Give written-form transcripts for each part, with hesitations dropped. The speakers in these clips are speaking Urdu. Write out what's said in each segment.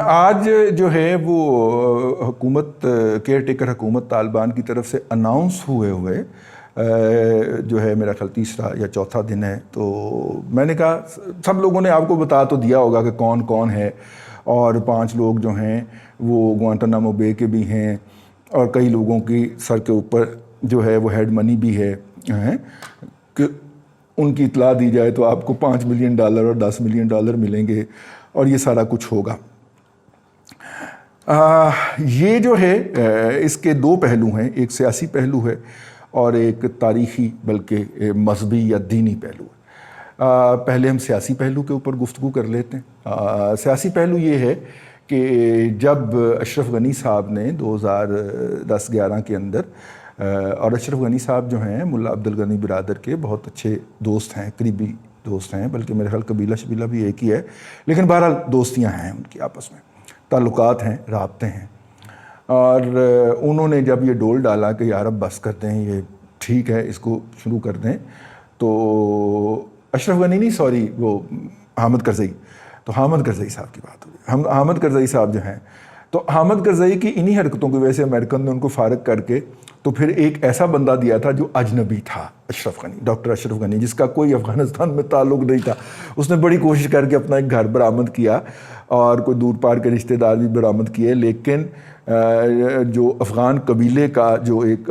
آج جو ہے وہ حکومت کیئر ٹیکر حکومت طالبان کی طرف سے اناؤنس ہوئے جو ہے میرا خیال تیسرا یا چوتھا دن ہے. تو میں نے کہا سب لوگوں نے آپ کو بتا تو دیا ہوگا کہ کون کون ہے, اور 5 لوگ جو ہیں وہ گوانٹانامو بے کے بھی ہیں, اور کئی لوگوں کی سر کے اوپر جو ہے وہ ہیڈ منی بھی ہے کہ ان کی اطلاع دی جائے تو آپ کو $5 ملین اور $10 ملین ملیں گے, اور یہ سارا کچھ ہوگا. یہ جو ہے اس کے 2 پہلو ہیں, ایک سیاسی پہلو ہے اور ایک تاریخی بلکہ مذہبی یا دینی پہلو ہے. پہلے ہم سیاسی پہلو کے اوپر گفتگو کر لیتے ہیں. سیاسی پہلو یہ ہے کہ جب اشرف غنی صاحب نے 2010-11 کے اندر, اور اشرف غنی صاحب جو ہیں ملا عبدالغنی برادر کے بہت اچھے دوست ہیں, قریبی دوست ہیں, بلکہ میرے خیال قبیلہ شبیلہ بھی ایک ہی ہے, لیکن بہرحال دوستیاں ہیں ان کی آپس میں, تعلقات ہیں, رابطے ہیں. اور انہوں نے جب یہ ڈول ڈالا کہ یار اب بس کرتے ہیں, یہ ٹھیک ہے اس کو شروع کر دیں, تو اشرف غنی نہیں سوری وہ حامد کرزئی, تو حامد کرزئی صاحب کی بات ہوئی. حامد کرزئی صاحب جو ہیں, تو حامد کرزئی کی انہی حرکتوں کی وجہ سے امریکن نے ان کو فارغ کر کے تو پھر ایک ایسا بندہ دیا تھا جو اجنبی تھا, اشرف غنی, ڈاکٹر اشرف غنی, جس کا کوئی افغانستان میں تعلق نہیں تھا. اس نے بڑی کوشش کر کے اپنا ایک گھر برآمد کیا اور کوئی دور پار کے رشتہ دار بھی برآمد کیے, لیکن جو افغان قبیلے کا جو ایک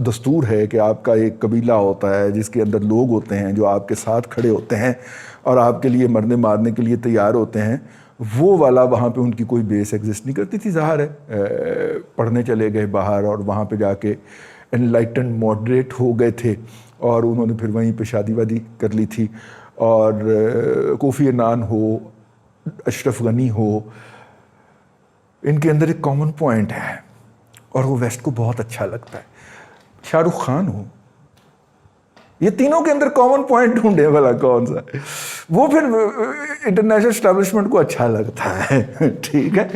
دستور ہے کہ آپ کا ایک قبیلہ ہوتا ہے جس کے اندر لوگ ہوتے ہیں جو آپ کے ساتھ کھڑے ہوتے ہیں اور آپ کے لیے مرنے مارنے کے لیے تیار ہوتے ہیں, وہ والا وہاں پہ ان کی کوئی بیس ایگزسٹ نہیں کرتی تھی. ظاہر ہے پڑھنے چلے گئے باہر اور وہاں پہ جا کے انلائٹنڈ ماڈریٹ ہو گئے تھے, اور انہوں نے پھر وہیں پہ شادی وادی کر لی تھی. اور کوفی عنان ہو, اشرف غنی ہو, ان کے اندر ایک کامن پوائنٹ ہے اور وہ ویسٹ کو بہت اچھا لگتا ہے. شاہ رخ خان ہو, یہ تینوں کے اندر کامن پوائنٹ ڈھونڈے والا کون سا ہے, وہ پھر انٹرنیشنل اسٹیبلشمنٹ کو اچھا لگتا ہے. ٹھیک ہے,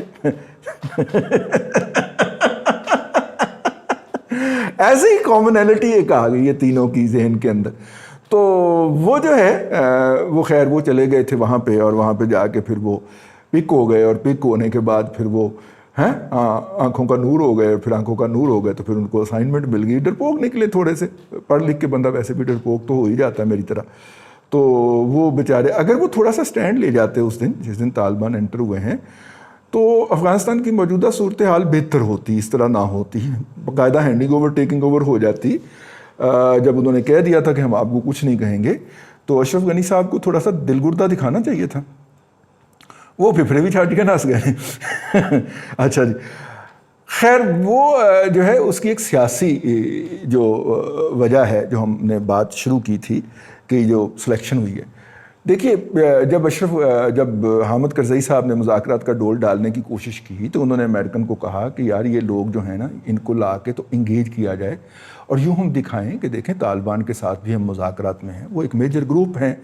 ایسے ہی کامنالٹی ایک آ گئی ہے تینوں کی ذہن کے اندر. تو وہ جو ہے وہ خیر وہ چلے گئے تھے وہاں پہ, اور وہاں پہ جا کے پھر وہ پک ہو گئے, اور پک ہونے کے بعد پھر وہ آنکھوں کا نور ہو گئے, اور پھر آنکھوں کا نور ہو گئے تو پھر ان کو اسائنمنٹ مل گئی. ڈرپوک نکلے تھوڑے سے, پڑھ لکھ کے بندہ ویسے بھی ڈرپوک تو ہو ہی جاتا ہے میری طرح. تو وہ بیچارے اگر وہ تھوڑا سا سٹینڈ لے جاتے اس دن جس دن طالبان انٹر ہوئے ہیں, تو افغانستان کی موجودہ صورتحال بہتر ہوتی, اس طرح نہ ہوتی, باقاعدہ ہینڈنگ اوور ٹیکنگ اوور ہو جاتی. جب انہوں نے کہہ دیا تھا کہ ہم آپ کو کچھ نہیں کہیں گے, تو اشرف غنی صاحب کو تھوڑا سا دل گردہ دکھانا چاہیے تھا. وہ پھپھڑے بھی چھاٹ کے ناس گئے. اچھا جی, خیر وہ جو ہے اس کی ایک سیاسی جو وجہ ہے جو ہم نے بات شروع کی تھی کہ جو سلیکشن ہوئی ہے. دیکھیے جب حامد کرزئی صاحب نے مذاکرات کا ڈول ڈالنے کی کوشش کی تو انہوں نے امریکن کو کہا کہ یار یہ لوگ جو ہیں نا ان کو لا کے تو انگیج کیا جائے, اور یوں ہم دکھائیں کہ دیکھیں طالبان کے ساتھ بھی ہم مذاکرات میں ہیں, وہ ایک میجر گروپ ہیں,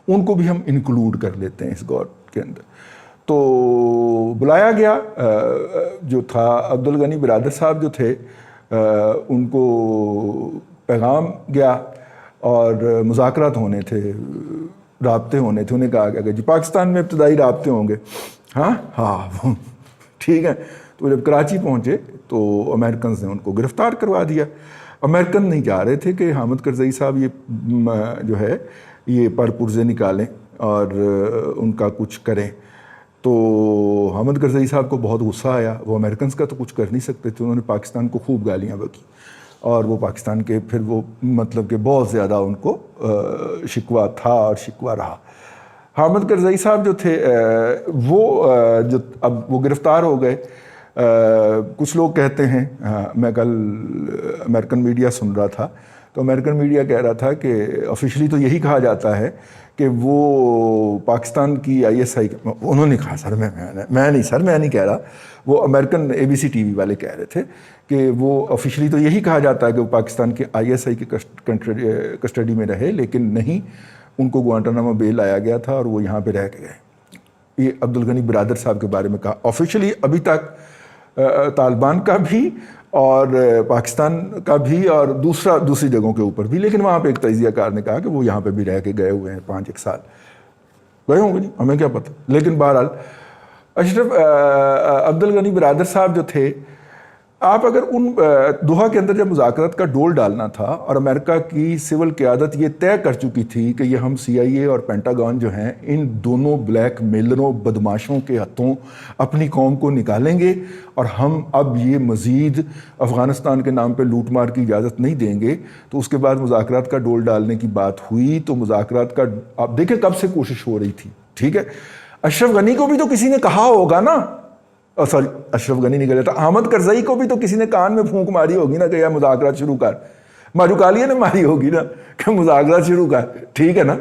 ان کو بھی ہم انکلوڈ کر لیتے ہیں اس گور کے اندر. تو بلایا گیا, جو تھا عبدالغنی برادر صاحب جو تھے ان کو پیغام گیا, اور مذاکرات ہونے تھے, رابطے ہونے تھے. انہیں کہا کہ جی پاکستان میں ابتدائی رابطے ہوں گے. ہاں ٹھیک ہے. تو جب کراچی پہنچے تو امریکنز نے ان کو گرفتار کروا دیا. امریکن نہیں چاہ رہے تھے کہ حامد کرزئی صاحب یہ جو ہے یہ پر پرزے نکالیں اور ان کا کچھ کریں. تو حامد کرزئی صاحب کو بہت غصہ آیا, وہ امریکنز کا تو کچھ کر نہیں سکتے تھے, انہوں نے پاکستان کو خوب گالیاں بکی, اور وہ پاکستان کے پھر وہ مطلب کہ بہت زیادہ ان کو شکوہ تھا اور شکوہ رہا. حامد کرزئی صاحب جو تھے وہ جو اب وہ گرفتار ہو گئے. کچھ لوگ کہتے ہیں, میں کل امریکن میڈیا سن رہا تھا تو امریکن میڈیا کہہ رہا تھا کہ آفیشلی تو یہی کہا جاتا ہے کہ وہ پاکستان کی ISI, انہوں نے کہا سر میں نہیں کہہ رہا, وہ امریکن ABC TV والے کہہ رہے تھے کہ وہ آفیشلی تو یہی کہا جاتا ہے کہ وہ پاکستان کے ISI کے کسٹڈی میں رہے, لیکن نہیں, ان کو گوانٹانامو بے لایا گیا تھا اور وہ یہاں پہ رہ کے گئے. یہ عبدالغنی برادر صاحب کے بارے میں کہا. آفیشلی ابھی تک طالبان کا بھی اور پاکستان کا بھی اور دوسری جگہوں کے اوپر بھی, لیکن وہاں پہ ایک تجزیہ کار نے کہا کہ وہ یہاں پہ بھی رہ کے گئے ہوئے ہیں 5-1 سال گئے ہوں گے, نہیں ہمیں کیا پتہ. لیکن بہرحال اشرف عبد الغنی برادر صاحب جو تھے، آپ اگر ان دوحہ کے اندر جب مذاکرات کا ڈول ڈالنا تھا اور امریکہ کی سول قیادت یہ طے کر چکی تھی کہ یہ ہم سی آئی اے اور پینٹاگون جو ہیں ان دونوں بلیک میلروں بدماشوں کے ہاتھوں اپنی قوم کو نکالیں گے اور ہم اب یہ مزید افغانستان کے نام پہ لوٹ مار کی اجازت نہیں دیں گے، تو اس کے بعد مذاکرات کا ڈول ڈالنے کی بات ہوئی. تو مذاکرات کا آپ دیکھیں کب سے کوشش ہو رہی تھی. ٹھیک ہے، اشرف غنی کو بھی تو کسی نے کہا ہوگا نا، سوری اشرف غنی نکل جاتا، احمد کرزئی کو بھی تو کسی نے کان میں پھونک ماری ہوگی نا کہ یہ مذاکرات شروع کر. ماروکالیہ نے ماری ہوگی نا کہ مذاکرات شروع کر. ٹھیک ہے نا،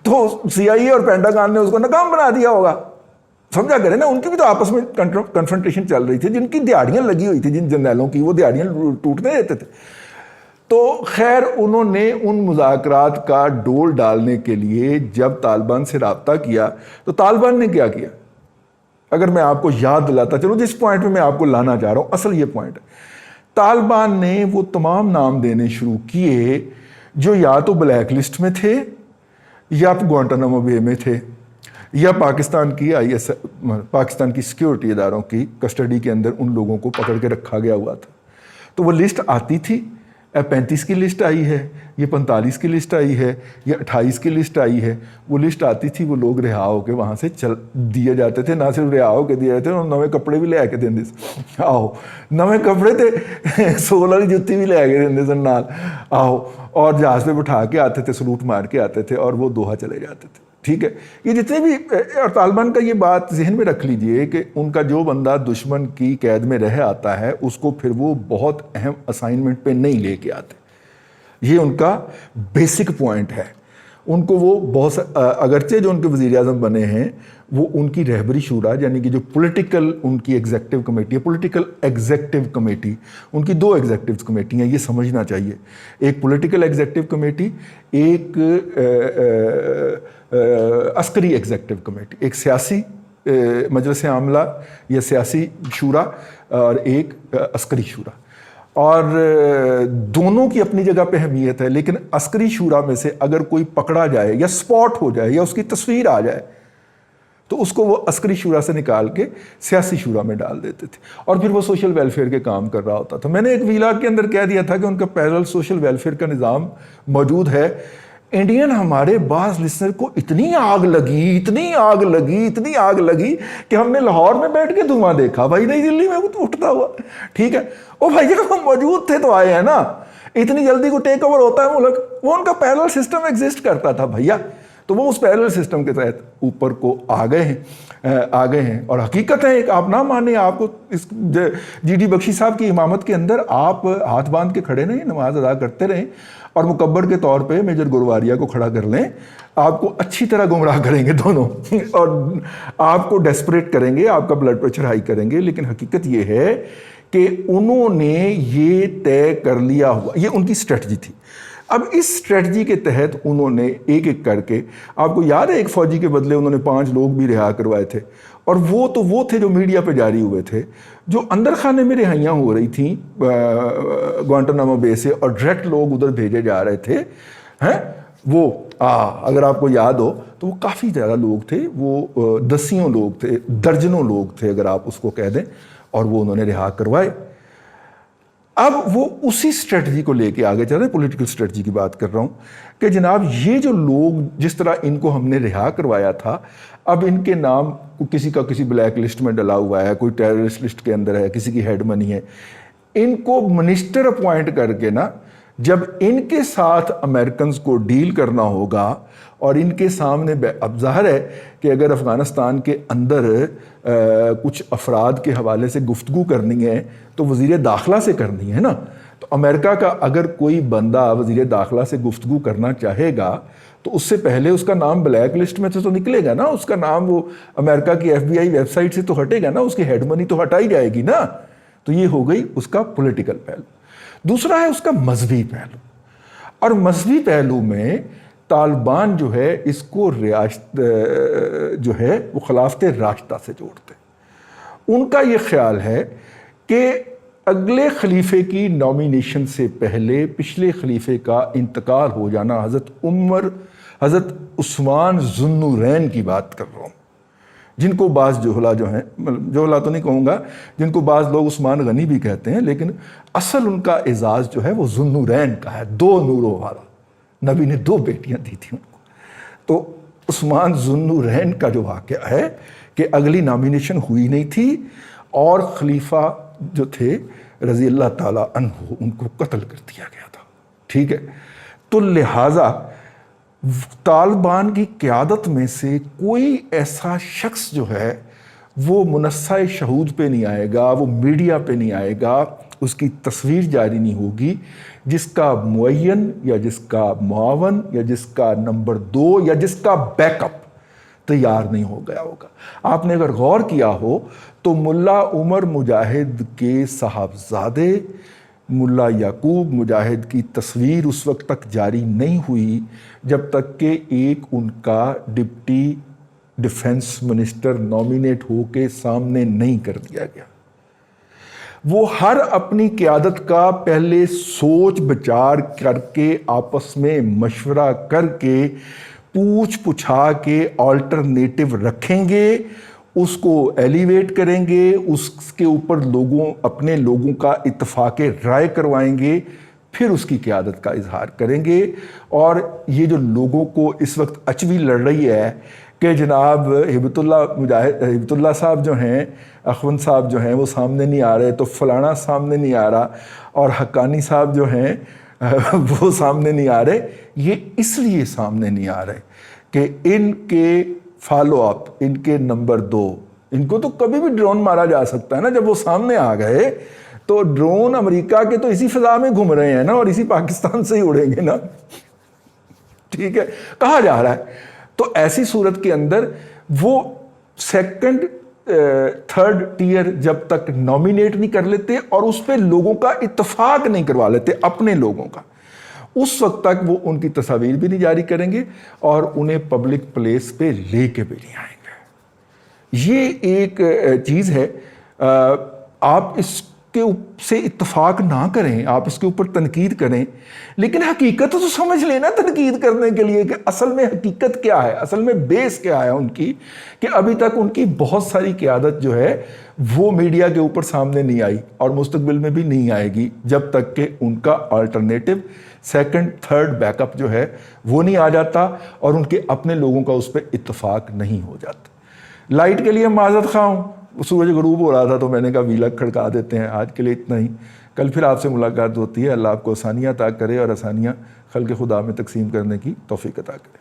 تو سی آئی اے اور پینٹاگون نے اس کو ناکام بنا دیا ہوگا. سمجھا کریں نا، ان کی بھی تو آپس میں کنفرنٹیشن چل رہی تھی، جن کی دیہڑیاں لگی ہوئی تھی، جن جرنیلوں کی، وہ دیہڑیاں ٹوٹنے دیتے تھے. تو خیر انہوں نے ان مذاکرات کا ڈول ڈالنے کے لیے جب طالبان سے رابطہ کیا تو طالبان نے کیا کیا، اگر میں آپ کو یاد دلاتا چلوں جس پوائنٹ پہ میں آپ کو لانا چاہ رہا ہوں، اصل یہ پوائنٹ ہے. طالبان نے وہ تمام نام دینے شروع کیے جو یا تو بلیک لسٹ میں تھے یا گوانٹانامو بے میں تھے یا پاکستان کی پاکستان کی سیکیورٹی اداروں کی کسٹڈی کے اندر ان لوگوں کو پکڑ کے رکھا گیا ہوا تھا. تو وہ لسٹ آتی تھی، 35 کی لسٹ آئی ہے، یہ 45 کی لسٹ آئی ہے، یہ 28 کی لسٹ آئی ہے. وہ لسٹ آتی تھی، وہ لوگ رہا ہو کے وہاں سے چل دیے جاتے تھے. نہ صرف رہا ہو کے دیے جاتے تھے، اور نوے کپڑے بھی لے کے دیں آؤ، نوے کپڑے تھے، 16 کی جتی بھی لے کے دیں سن نال آؤ، اور جہاز پہ بٹھا کے آتے تھے، سلوٹ مار کے آتے تھے اور وہ دوحہ چلے جاتے تھے. ٹھیک ہے، یہ جتنے بھی، اور طالبان کا یہ بات ذہن میں رکھ لیجئے کہ ان کا جو بندہ دشمن کی قید میں رہ آتا ہے اس کو پھر وہ بہت اہم اسائنمنٹ پہ نہیں لے کے آتے. یہ ان کا بیسک پوائنٹ ہے. ان کو وہ بہت اگرچہ جو ان کے وزیر اعظم بنے ہیں وہ ان کی رہبری شورا یعنی کہ جو پولیٹیکل ان کی ایگزیکٹو کمیٹی ہے، پولیٹیکل ایگزیکٹو کمیٹی، ان کی 2 ایگزیکٹو کمیٹی ہیں، یہ سمجھنا چاہیے. ایک پولیٹیکل ایگزیکٹو کمیٹی، ایک عسکری ایگزیکٹو کمیٹی، ایک سیاسی مجلس عاملہ یا سیاسی شورا اور ایک عسکری شورا. اور دونوں کی اپنی جگہ پہ اہمیت ہے، لیکن عسکری شورا میں سے اگر کوئی پکڑا جائے یا سپاٹ ہو جائے یا اس کی تصویر آ جائے تو اس کو وہ عسکری شورا سے نکال کے سیاسی شورا میں ڈال دیتے تھے اور پھر وہ سوشل ویلفیئر کے کام کر رہا ہوتا تھا. میں نے ایک ویلاگ کے اندر کہہ دیا تھا کہ ان کا پیرل سوشل ویلفیئر کا نظام موجود ہے. انڈین ہمارے بعض لسنر کو اتنی آگ لگی کہ ہم نے لاہور میں بیٹھ کے دھواں دیکھا، بھائی نئی دلی میں وہ اٹھتا ہوا. ٹھیک ہے، او بھائی جب ہم موجود تھے تو آئے ہیں نا، اتنی جلدی کو ٹیک اوور ہوتا ہے ملک. وہ ان کا پیرل سسٹم ایگزسٹ کرتا تھا بھیا، تو وہ اس پیرل سسٹم کے تحت اوپر کو آ گئے ہیں. اور حقیقت ہے، ایک آپ نہ مانیں، آپ کو اس جی ڈی بخشی صاحب کی امامت کے اندر آپ ہاتھ باندھ کے کھڑے رہیں، نماز ادا کرتے رہیں اور مکبر کے طور پہ میجر گورواریہ کو کھڑا کر لیں، آپ کو اچھی طرح گمراہ کریں گے دونوں اور آپ کو ڈیسپریٹ کریں گے، آپ کا بلڈ پریشر ہائی کریں گے. لیکن حقیقت یہ ہے کہ انہوں نے یہ طے کر لیا ہوا، یہ ان کی اسٹریٹجی تھی. اب اس اسٹریٹجی کے تحت انہوں نے ایک ایک کر کے، آپ کو یاد ہے ایک فوجی کے بدلے انہوں نے 5 لوگ بھی رہا کروائے تھے، اور وہ تھے جو میڈیا پہ جاری ہوئے تھے، جو اندر خانے میں رہائیاں ہو رہی تھیں گوانٹانامو بے سے اور ڈائریکٹ لوگ ادھر بھیجے جا رہے تھے. وہ اگر آپ کو یاد ہو تو وہ کافی زیادہ لوگ تھے، وہ دسیوں لوگ تھے، درجنوں لوگ تھے اگر آپ اس کو کہہ دیں، اور وہ انہوں نے رہا کروائے. اب وہ اسی اسٹریٹجی کو لے کے آگے چل رہے ہیں، پولیٹیکل اسٹریٹجی کی بات کر رہا ہوں کہ جناب یہ جو لوگ جس طرح ان کو ہم نے رہا کروایا تھا، اب ان کے نام کسی کا کسی بلیک لسٹ میں ڈلا ہوا ہے، کوئی ٹیررسٹ لسٹ کے اندر ہے، کسی کی ہیڈ منی ہے. ان کو منسٹر اپوائنٹ کر کے نا، جب ان کے ساتھ امریکنز کو ڈیل کرنا ہوگا اور ان کے سامنے، اب ظاہر ہے کہ اگر افغانستان کے اندر کچھ افراد کے حوالے سے گفتگو کرنی ہے تو وزیر داخلہ سے کرنی ہے نا. تو امریکہ کا اگر کوئی بندہ وزیر داخلہ سے گفتگو کرنا چاہے گا تو اس سے پہلے اس کا نام بلیک لسٹ میں سے تو نکلے گا نا، اس کا نام وہ امریکہ کی FBI ویب سائٹ سے تو ہٹے گا نا، اس کی ہیڈ منی تو ہٹائی جائے گی نا. تو یہ ہو گئی اس کا پولیٹیکل پہلو. دوسرا ہے اس کا مذہبی پہلو، اور مذہبی پہلو میں طالبان جو ہے اس کو ریاست جو ہے وہ خلافت راشدہ سے جوڑتے. ان کا یہ خیال ہے کہ اگلے خلیفے کی نامینیشن سے پہلے پچھلے خلیفے کا انتقال ہو جانا، حضرت عثمان ذو النورین کی بات کر رہا ہوں، جن کو بعض جوہلا جو ہیں، جوہلا تو نہیں کہوں گا، جن کو بعض لوگ عثمان غنی بھی کہتے ہیں، لیکن اصل ان کا اعزاز جو ہے وہ ذوالنورین کا ہے، 2 نوروں والا، نبی نے 2 بیٹیاں دی تھیں ان کو۔ تو عثمان ذوالنورین کا جو واقعہ ہے کہ اگلی نامینیشن ہوئی نہیں تھی اور خلیفہ جو تھے رضی اللہ تعالیٰ عنہ ان کو قتل کر دیا گیا تھا، ٹھیک ہے۔ تو لہٰذا طالبان کی قیادت میں سے کوئی ایسا شخص جو ہے وہ منصہ شہود پہ نہیں آئے گا، وہ میڈیا پہ نہیں آئے گا، اس کی تصویر جاری نہیں ہوگی جس کا معین یا جس کا معاون یا جس کا نمبر 2 یا جس کا بیک اپ تیار نہیں ہو گیا ہوگا۔ آپ نے اگر غور کیا ہو تو ملا عمر مجاہد کے صاحبزادے ملا یعقوب مجاہد کی تصویر اس وقت تک جاری نہیں ہوئی جب تک کہ ایک ان کا ڈپٹی ڈیفنس منسٹر نامینیٹ ہو کے سامنے نہیں کر دیا گیا۔ وہ ہر اپنی قیادت کا پہلے سوچ بچار کر کے آپس میں مشورہ کر کے پوچھ پچھا کے آلٹرنیٹو رکھیں گے، اس کو ایلیویٹ کریں گے، اس کے اوپر اپنے لوگوں کا اتفاق رائے کروائیں گے، پھر اس کی قیادت کا اظہار کریں گے۔ اور یہ جو لوگوں کو اس وقت اچوی لڑ رہی ہے کہ جناب ہبت اللہ صاحب جو ہیں، اخوند صاحب جو ہیں وہ سامنے نہیں آ رہے، تو فلانا سامنے نہیں آ رہا، اور حقانی صاحب جو ہیں وہ سامنے نہیں آ رہے، یہ اس لیے سامنے نہیں آ رہے کہ ان کے فالو اپ، ان کے نمبر 2، ان کو تو کبھی بھی ڈرون مارا جا سکتا ہے نا۔ جب وہ سامنے آ گئے تو ڈرون امریکہ کے تو اسی فضا میں گھوم رہے ہیں نا، اور اسی پاکستان سے ہی اڑیں گے نا، ٹھیک ہے، کہا جا رہا ہے۔ تو ایسی صورت کے اندر وہ 2nd 3rd ٹیئر جب تک نامینیٹ نہیں کر لیتے اور اس پہ لوگوں کا اتفاق نہیں کروا لیتے اپنے لوگوں کا، اس وقت تک وہ ان کی تصاویر بھی نہیں جاری کریں گے اور انہیں پبلک پلیس پہ لے کے بھی نہیں آئیں گے۔ یہ ایک چیز ہے، آپ اس کے سے اتفاق نہ کریں، آپ اس کے اوپر تنقید کریں، لیکن حقیقت تو سمجھ لینا تنقید کرنے کے لیے کہ اصل میں حقیقت کیا ہے، اصل میں بیس کیا ہے ان کی، کہ ابھی تک ان کی بہت ساری قیادت جو ہے وہ میڈیا کے اوپر سامنے نہیں آئی اور مستقبل میں بھی نہیں آئے گی جب تک کہ ان کا alternative 2nd 3rd back up جو ہے وہ نہیں آ جاتا اور ان کے اپنے لوگوں کا اس پہ اتفاق نہیں ہو جاتا۔ لائٹ کے لیے معذرت خواہ ہوں، سورج غروب ہو رہا تھا تو میں نے کہا ویلک کھڑکا دیتے ہیں۔ آج کے لیے اتنا ہی، کل پھر آپ سے ملاقات ہوتی ہے۔ اللہ آپ کو آسانیاں عطا کرے اور آسانیاں خلق خدا میں تقسیم کرنے کی توفیق عطا کرے۔